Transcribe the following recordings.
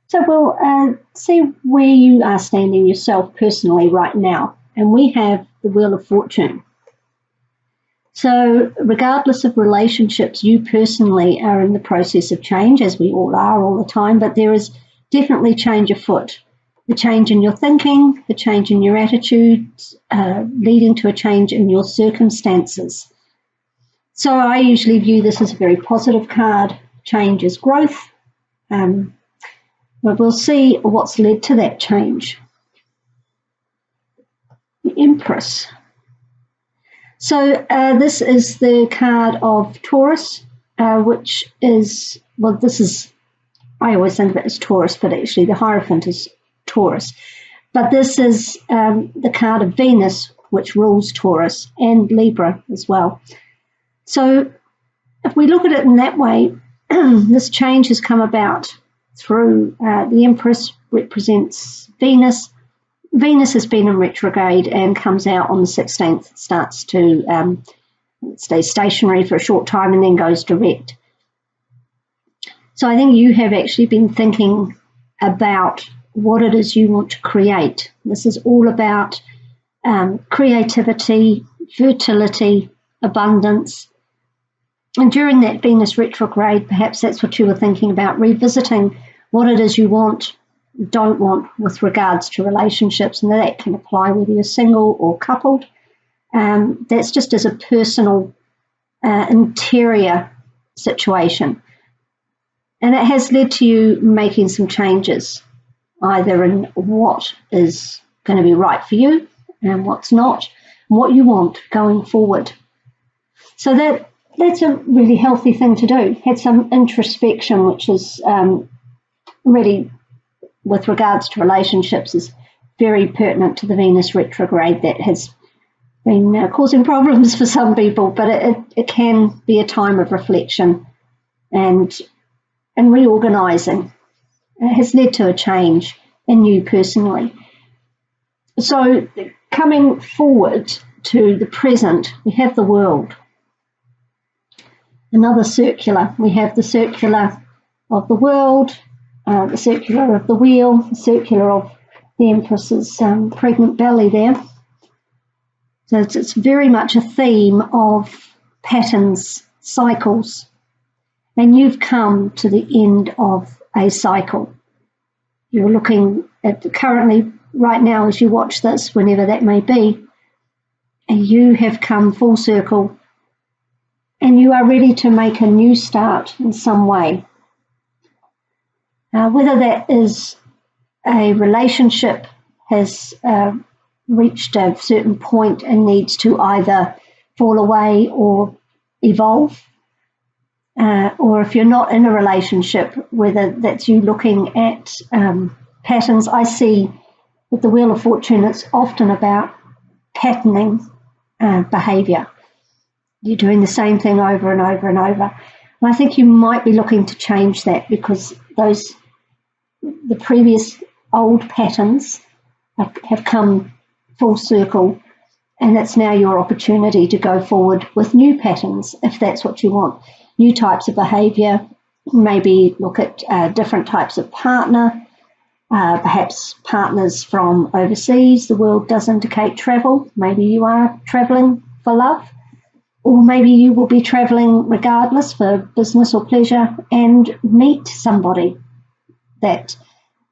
So we'll see where you are standing yourself personally right now. And we have the Wheel of Fortune. So regardless of relationships, you personally are in the process of change, as we all are all the time, but there is definitely change afoot. The change in your thinking, the change in your attitudes, leading to a change in your circumstances. So I usually view this as a very positive card. Change is growth. But we'll see what's led to that change. The Empress. So this is the card of Taurus, which is, well, this is, I always think of it as Taurus, but actually the Hierophant is Taurus. But this is the card of Venus, which rules Taurus, and Libra as well. So if we look at it in that way, this change has come about through the Empress represents Venus. Venus has been in retrograde and comes out on the 16th, starts to stay stationary for a short time and then goes direct. So I think you have actually been thinking about what it is you want to create. This is all about creativity, fertility, abundance. And during that Venus retrograde, perhaps that's what you were thinking about, revisiting what it is you want, don't want with regards to relationships, and that can apply whether you're single or coupled. That's just as a personal interior situation. And it has led to you making some changes, either in what is going to be right for you and what's not, what you want going forward. So that's a really healthy thing to do. Had some introspection, which is really, with regards to relationships, is very pertinent to the Venus retrograde that has been causing problems for some people, but it can be a time of reflection and reorganising. It has led to a change in you personally. So coming forward to the present, we have the World. Another circular. We have the circular of the World, the circular of the Wheel, the circular of the Empress's pregnant belly there. So it's very much a theme of patterns, cycles, and you've come to the end of a cycle. You're looking at currently, right now, as you watch this, whenever that may be, and you have come full circle and you are ready to make a new start in some way. Whether that is a relationship has reached a certain point and needs to either fall away or evolve, or if you're not in a relationship, whether that's you looking at patterns. I see with the Wheel of Fortune, it's often about patterning behaviour. You're doing the same thing over and over and over. And I think you might be looking to change that because the previous old patterns have come full circle, and it's now your opportunity to go forward with new patterns if that's what you want. New types of behaviour, maybe look at different types of partner, perhaps partners from overseas. The world does indicate travel. Maybe you are travelling for love, or maybe you will be travelling regardless for business or pleasure and meet somebody that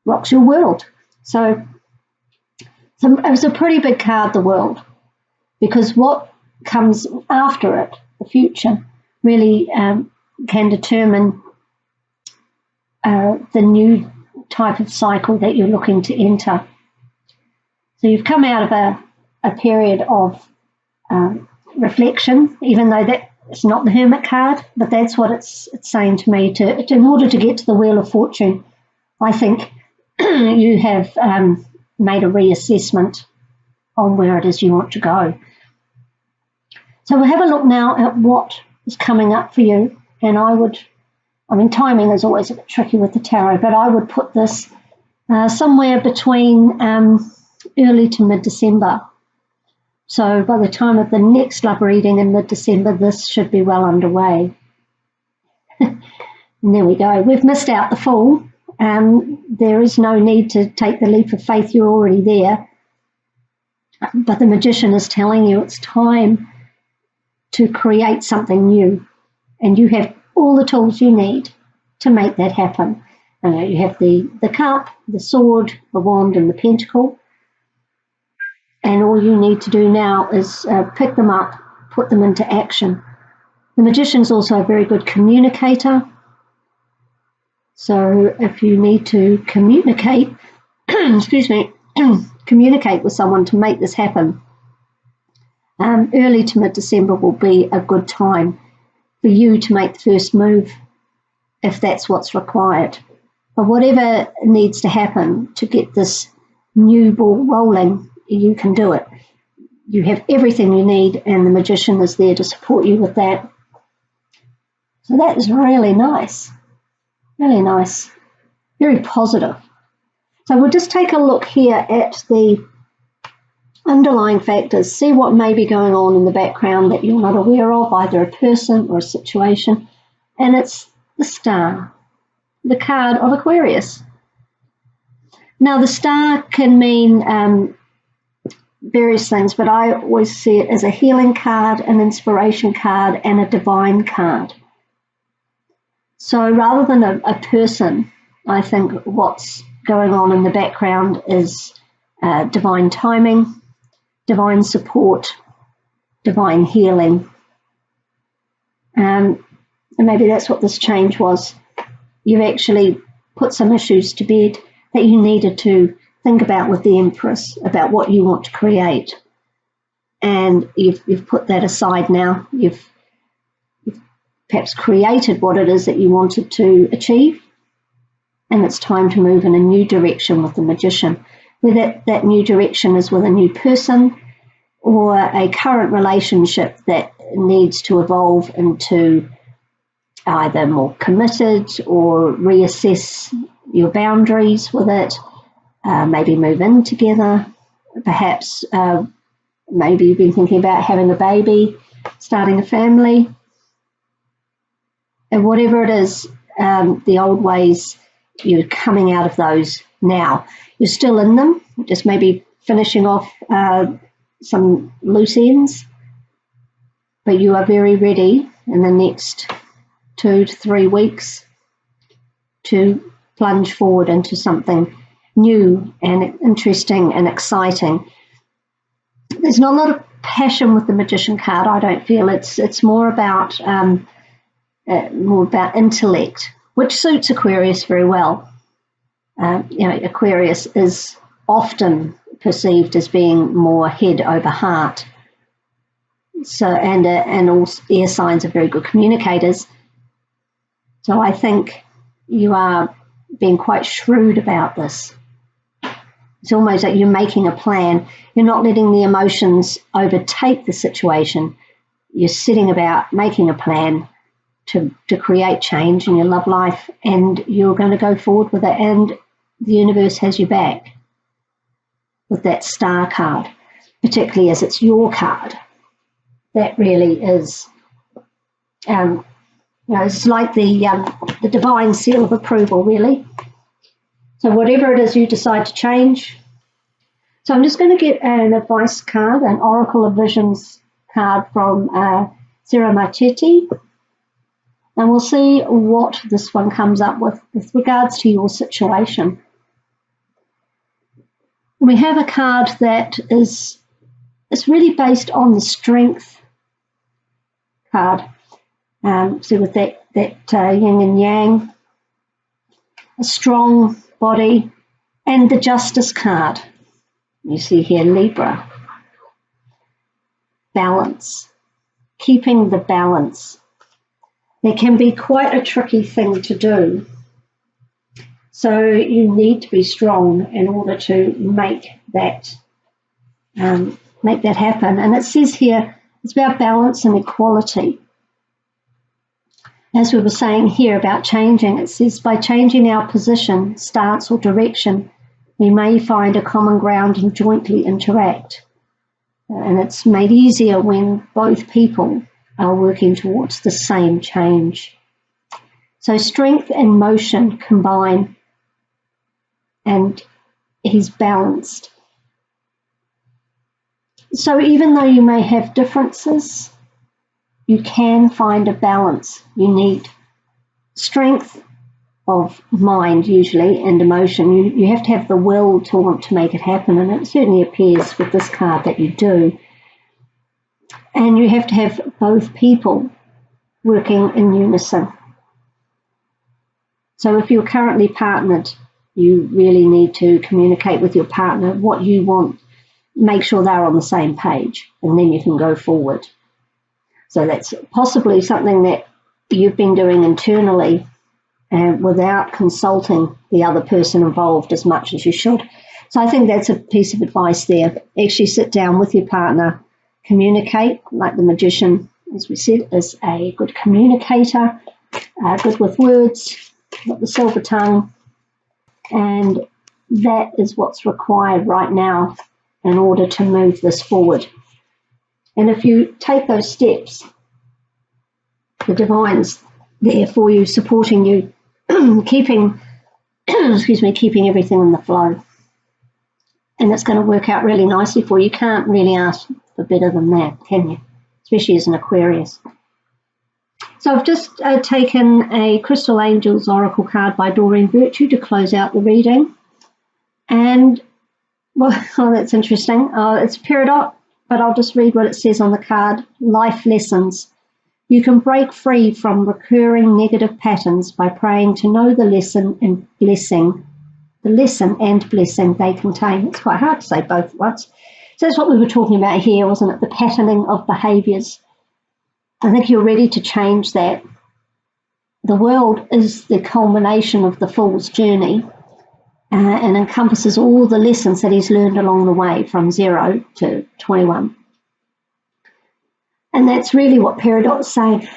rocks your world. So it was a pretty big card, the World, because what comes after it, the future, really can determine the new type of cycle that you're looking to enter. So you've come out of a period of reflection, even though that it's not the Hermit card, but that's what it's saying to me. In order to get to the Wheel of Fortune, I think you have made a reassessment on where it is you want to go. So we'll have a look now at what is coming up for you. And timing is always a bit tricky with the tarot, but I would put this somewhere between early to mid-December. So by the time of the next love reading in mid-December, this should be well underway. And there we go. We've missed out the full There is no need to take the leap of faith. You're already there. But the magician is telling you it's time to create something new. And you have all the tools you need to make that happen. You have the cup, the sword, the wand, and the pentacle. And all you need to do now is pick them up, put them into action. The magician's also a very good communicator. So if you need to communicate, communicate with someone to make this happen, early to mid-December will be a good time for you to make the first move if that's what's required. But whatever needs to happen to get this new ball rolling, you can do it. You have everything you need, and the magician is there to support you with that. So that is really nice. Really nice. Very positive. So we'll just take a look here at the underlying factors, see what may be going on in the background that you're not aware of, either a person or a situation. And it's the star, the card of Aquarius. Now, the star can mean various things, but I always see it as a healing card, an inspiration card, and a divine card. So rather than a person, I think what's going on in the background is divine timing, divine support, divine healing. And maybe that's what this change was. You've actually put some issues to bed that you needed to think about with the Empress, about what you want to create. And you've put that aside now. You've perhaps created what it is that you wanted to achieve. And it's time to move in a new direction with the magician. Whether that new direction is with a new person or a current relationship that needs to evolve into either more committed or reassess your boundaries with it, maybe move in together, perhaps maybe you've been thinking about having a baby, starting a family, and whatever it is, the old ways, you're coming out of those now. You're still in them, just maybe finishing off some loose ends, but you are very ready in the next 2 to 3 weeks to plunge forward into something new and interesting and exciting. There's not a lot of passion with the magician card, I don't feel. It's more about intellect, which suits Aquarius very well. Aquarius is often perceived as being more head over heart. So and all air signs are very good communicators. So I think you are being quite shrewd about this. It's almost like you're making a plan. You're not letting the emotions overtake the situation. You're sitting about making a plan to create change in your love life, and you're going to go forward with it, and the universe has your back with that star card, particularly as it's your card. That really is, it's like the divine seal of approval, really. So whatever it is you decide to change. So I'm just going to get an advice card, an Oracle of Visions card from Sarah Marchetti, and we'll see what this one comes up with regards to your situation. We have a card that is really based on the strength card. So with that yin and yang, a strong body, and the Justice card. You see here Libra. Balance. Keeping the balance. It can be quite a tricky thing to do. So you need to be strong in order to make that happen. And it says here, it's about balance and equality. As we were saying here about changing, it says by changing our position, stance or direction, we may find a common ground and jointly interact. And it's made easier when both people are working towards the same change. So strength and motion combine and he's balanced. So even though you may have differences, you can find a balance. You need strength of mind usually and emotion. You have to have the will to want to make it happen, and it certainly appears with this card that you do. And you have to have both people working in unison. So if you're currently partnered, you really need to communicate with your partner what you want. Make sure they're on the same page, and then you can go forward. So that's possibly something that you've been doing internally without consulting the other person involved as much as you should. So I think that's a piece of advice there. Actually sit down with your partner, communicate, like the magician, as we said, is a good communicator, good with words, got the silver tongue, and that is what's required right now in order to move this forward. And if you take those steps, the divine's there for you, supporting you, keeping keeping everything in the flow. And it's going to work out really nicely for you. You can't really ask for better than that, can you? Especially as an Aquarius. So I've just taken a Crystal Angels Oracle card by Doreen Virtue to close out the reading. And, well, oh, that's interesting. It's Peridot, but I'll just read what it says on the card. Life lessons. You can break free from recurring negative patterns by praying to know the lesson and blessing they contain. It's quite hard to say both at once. So that's what we were talking about here, wasn't it? The patterning of behaviours. I think you're ready to change that. The world is the culmination of the fool's journey and encompasses all the lessons that he's learned along the way from 0 to 21. And that's really what Peridot's saying.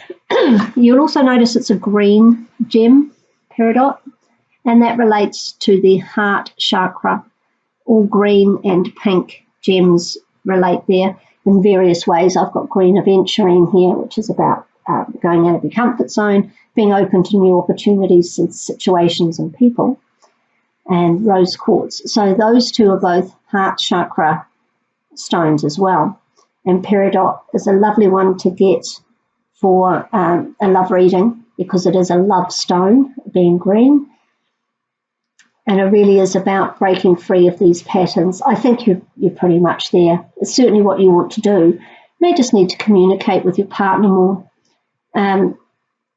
You'll also notice it's a green gem, Peridot, and that relates to the heart chakra. All green and pink gems relate there in various ways. I've got green aventurine here, which is about going out of your comfort zone, being open to new opportunities and situations and people, and rose quartz. So those two are both heart chakra stones as well. And Peridot is a lovely one to get for a love reading because it is a love stone, being green. And it really is about breaking free of these patterns. I think you're pretty much there. It's certainly what you want to do. You may just need to communicate with your partner more.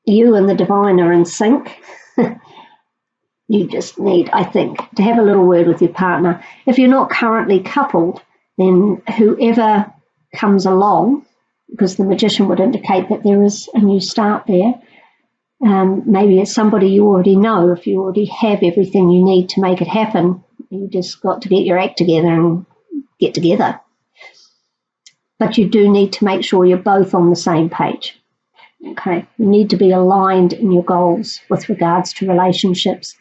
You and the divine are in sync. You just need, I think, to have a little word with your partner. If you're not currently coupled, then whoever comes along, because the magician would indicate that there is a new start there. Maybe it's somebody you already know. If you already have everything you need to make it happen, you just got to get your act together and get together. But you do need to make sure you're both on the same page. Okay, you need to be aligned in your goals with regards to relationships.